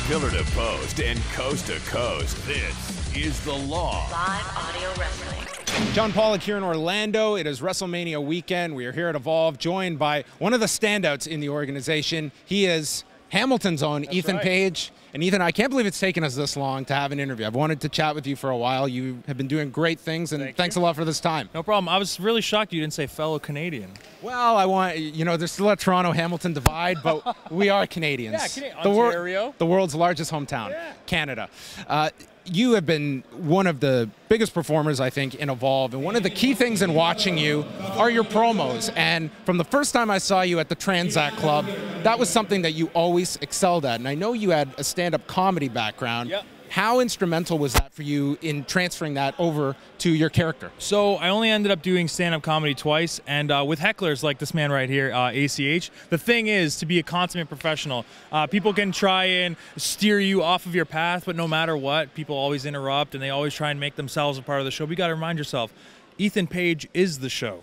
Pillar to post and coast to coast, this is The Law. Live audio wrestling. John Pollock here in Orlando. It is WrestleMania weekend. We are here at Evolve, joined by one of the standouts in the organization. He is Hamilton's own Ethan Page. And Ethan, I can't believe it's taken us this long to have an interview. I've wanted to chat with you for a while. You have been doing great things, and thanks a lot for this time. No problem. I was really shocked you didn't say fellow Canadian. Well, there's still a Toronto-Hamilton divide, but we are Canadians. Yeah, Ontario. The world's largest hometown, Canada. You have been one of the biggest performers, I think, in Evolve, and one of the key things in watching you are your promos. And from the first time I saw you at the Transact Club, that was something that you always excelled at. And I know you had a stand-up comedy background. Yep. How instrumental was that for you in transferring that over to your character? So I only ended up doing stand-up comedy twice, and with hecklers like this man right here, ACH, the thing is to be a consummate professional. People can try and steer you off of your path, but no matter what, people always interrupt, and they always try and make themselves a part of the show. But you got to remind yourself, Ethan Page is the show.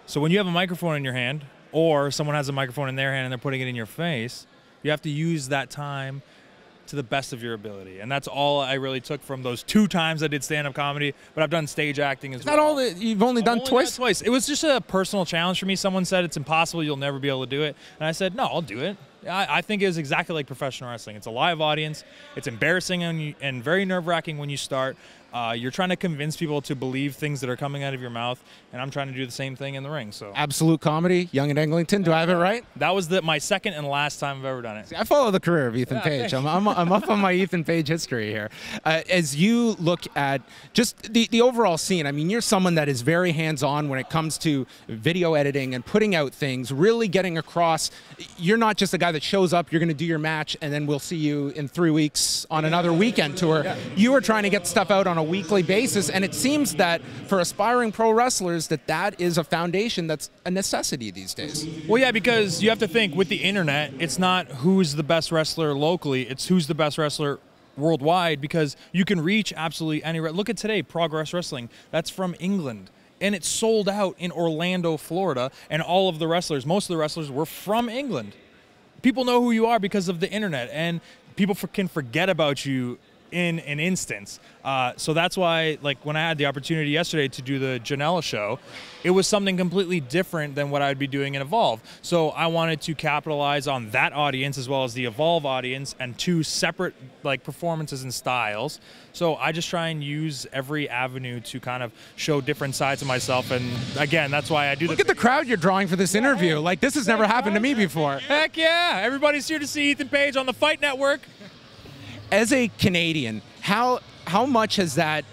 So when you have a microphone in your hand, or someone has a microphone in their hand and they're putting it in your face, you have to use that time to the best of your ability. And that's all I really took from those 2 times I did stand-up comedy, but I've done stage acting as well. Is that all that you've only done twice? Twice. It was just a personal challenge for me. Someone said it's impossible, you'll never be able to do it. And I said, no, I'll do it. I think it was exactly like professional wrestling. It's a live audience. It's embarrassing and very nerve-wracking when you start. You're trying to convince people to believe things that are coming out of your mouth, and I'm trying to do the same thing in the ring. So Absolute Comedy, Young and Eglinton. Do I have it right? that was my second and last time I've ever done it. I follow the career of Ethan Page. I'm up on my Ethan Page history here. As you look at just the overall scene, I mean, you're someone that is very hands-on when it comes to video editing and putting out things, really getting across. You're not just a guy that shows up, you're going to do your match, and then we'll see you in 3 weeks on another weekend tour. You are trying to get stuff out on a weekly basis, and it seems that for aspiring pro wrestlers that is a foundation that's a necessity these days. Well, yeah, because you have to think with the internet, it's not who's the best wrestler locally, it's who's the best wrestler worldwide, because you can reach absolutely anywhere. Look at today, Progress Wrestling, that's from England. And it's sold out in Orlando, Florida, and all of the wrestlers, most of the wrestlers were from England. People know who you are because of the internet, and people can forget about you in an instance. So that's why, like, when I had the opportunity yesterday to do the Janela show, it was something completely different than what I'd be doing in Evolve. So I wanted to capitalize on that audience as well as the Evolve audience, and 2 separate performances and styles. So I just try and use every avenue to kind of show different sides of myself. And again, that's why I do. Look at the crowd you're drawing for this interview. Like, this has never happened to me before. Heck yeah! Everybody's here to see Ethan Page on the Fight Network. As a Canadian, how much has that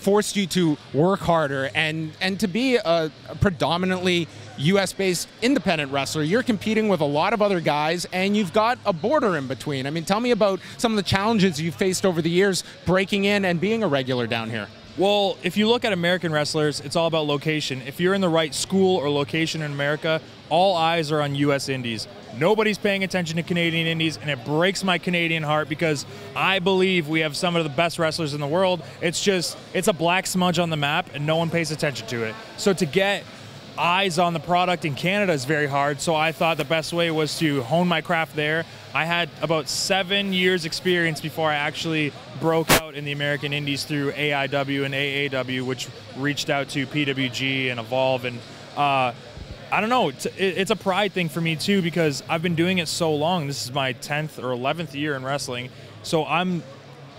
forced you to work harder and to be a predominantly U.S.-based independent wrestler? You're competing with a lot of other guys, and you've got a border in between. I mean, tell me about some of the challenges you've faced over the years breaking in and being a regular down here. Well, if you look at American wrestlers, it's all about location. If you're in the right school or location in America, all eyes are on U.S. indies. Nobody's paying attention to Canadian indies, and it breaks my Canadian heart because I believe we have some of the best wrestlers in the world. It's a black smudge on the map, and no one pays attention to it. So to get eyes on the product in Canada is very hard, so I thought the best way was to hone my craft there. I had about 7 years experience before I actually broke out in the American Indies through AIW and AAW, which reached out to PWG and Evolve. And I don't know, it's a pride thing for me too, because I've been doing it so long. This is my 10th or 11th year in wrestling, so I'm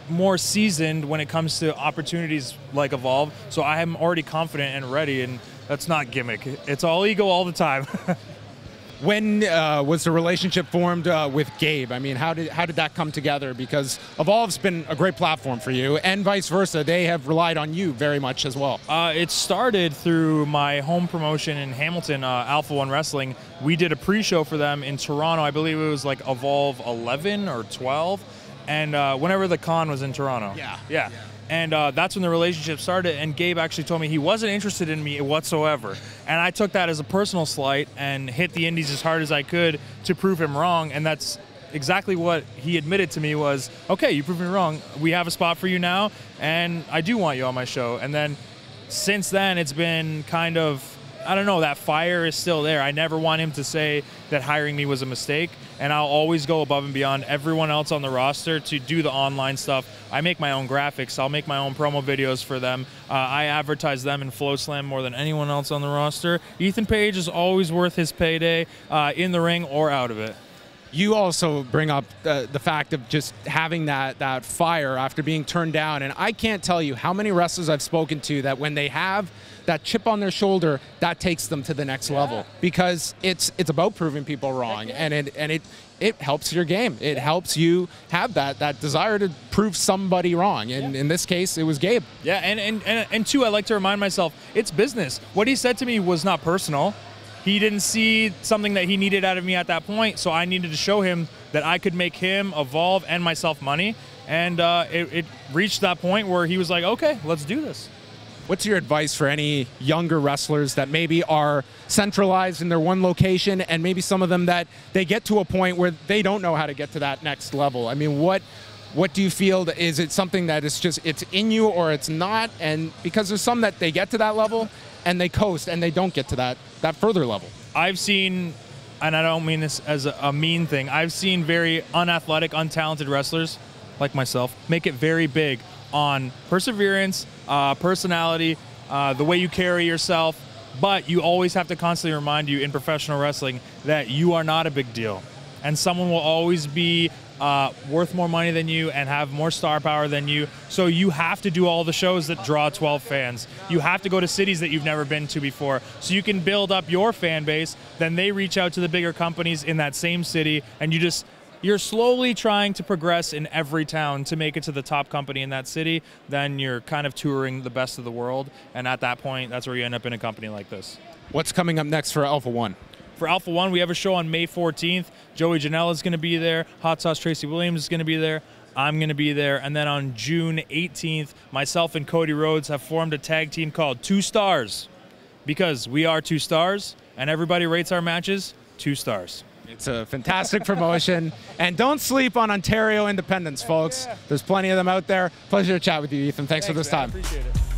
more seasoned when it comes to opportunities like Evolve, so I am already confident and ready, and that's not gimmick. It's all ego all the time. When was the relationship formed with Gabe? I mean, how did that come together? Because Evolve's been a great platform for you, and vice versa. They have relied on you very much as well. It started through my home promotion in Hamilton, Alpha One Wrestling. We did a pre-show for them in Toronto. I believe it was like Evolve 11 or 12, and whenever the con was in Toronto. Yeah. And that's when the relationship started, and Gabe actually told me he wasn't interested in me whatsoever. And I took that as a personal slight and hit the indies as hard as I could to prove him wrong, and that's exactly what he admitted to me was, okay, you proved me wrong. We have a spot for you now, and I do want you on my show. And then since then, it's been kind of, I don't know, that fire is still there. I never want him to say that hiring me was a mistake. and I'll always go above and beyond everyone else on the roster to do the online stuff. I make my own graphics. I'll make my own promo videos for them. I advertise them in FloSlam more than anyone else on the roster. Ethan Page is always worth his payday in the ring or out of it. You also bring up the fact of just having that fire after being turned down. And I can't tell you how many wrestlers I've spoken to that when they have that chip on their shoulder, that takes them to the next level, because it's about proving people wrong, and it helps your game. It helps you have that desire to prove somebody wrong. And in this case, it was Gabe. Yeah, and two, I like to remind myself, it's business. What he said to me was not personal. He didn't see something that he needed out of me at that point, so I needed to show him that I could make him, Evolve, and myself money. And it reached that point where he was like, okay, let's do this. What's your advice for any younger wrestlers that maybe are centralized in their one location, and maybe some of them that they get to a point where they don't know how to get to that next level? I mean, what do you feel? Is it something that is just, it's in you or it's not? And because there's some that they get to that level and they coast and they don't get to that further level. I've seen, and I don't mean this as a mean thing, I've seen very unathletic, untalented wrestlers like myself make it very big on perseverance, personality, the way you carry yourself, but you always have to constantly remind you in professional wrestling that you are not a big deal, and someone will always be worth more money than you and have more star power than you. So you have to do all the shows that draw 12 fans. You have to go to cities that you've never been to before, so you can build up your fan base. Then they reach out to the bigger companies in that same city, and you're slowly trying to progress in every town to make it to the top company in that city. Then you're kind of touring the best of the world, and at that point, that's where you end up in a company like this. What's coming up next for Alpha One? For Alpha One, we have a show on May 14th. Joey Janela is going to be there. Hot Sauce Tracy Williams is going to be there. I'm going to be there. And then on June 18th, myself and Cody Rhodes have formed a tag team called 2 Stars, because we are 2 stars, and everybody rates our matches 2 stars. It's a fantastic promotion. And don't sleep on Ontario independents, folks. There's plenty of them out there. Pleasure to chat with you, Ethan. Thanks for this time. Man, I appreciate it.